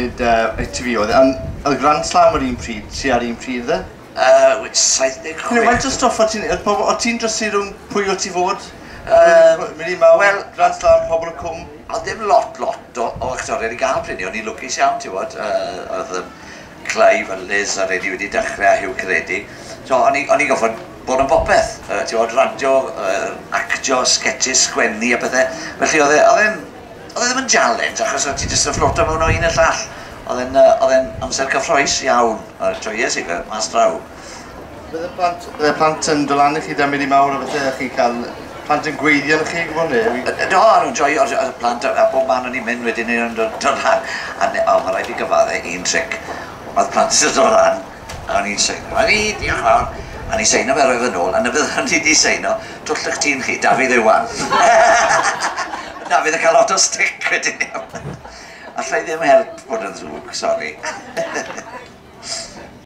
nid TV oedd e, ond y Grand Slam ar un pryd, si ar un pryd dde? Which 76. Faint o stwff o ti'n drysu rhwng pwy o ti fod? Mynd i mawr, Wel, Grand Slam, pobl y cwm? Oedd ddim lot o actoriad i gael pryd ni, o'n i'n lwcus iawn, ti'n bod. Oedd Clive a Liz a Reddy wedi dechrau a Hugh Credy. So, o'n i'n goffod bod yn bopeth, ti'n bod, radio, actio, sketches, sgwennu a bethau. Felly oedd e ddim yn challenge, achos oedd ti jyst yn fflota mewn o un y llall. Oedd e'n amser cyffroes iawn, joyous i fe, mas draw. Bydde plant yn dod lan i chi da mynd i mawr a bethau, chi cael plant yn gweithio yn chi gwybod ni? Do, nhw'n joio, y plant a bob man o'n i'n mynd wedyn ni'n dod lan. A mae rhaid i gyfadde un tric. Oedd plant yn dod lan, a o'n i'n seino. A ni, diolch fawr. A ni seino fe roedd yn ôl, a na bydd o'n i di seino, twll eich tîn chi, Dafydd Iwan. Dafydd yn cael lot o stick wedyn iawn. Allai ddim help bod yn ddrwg, sori.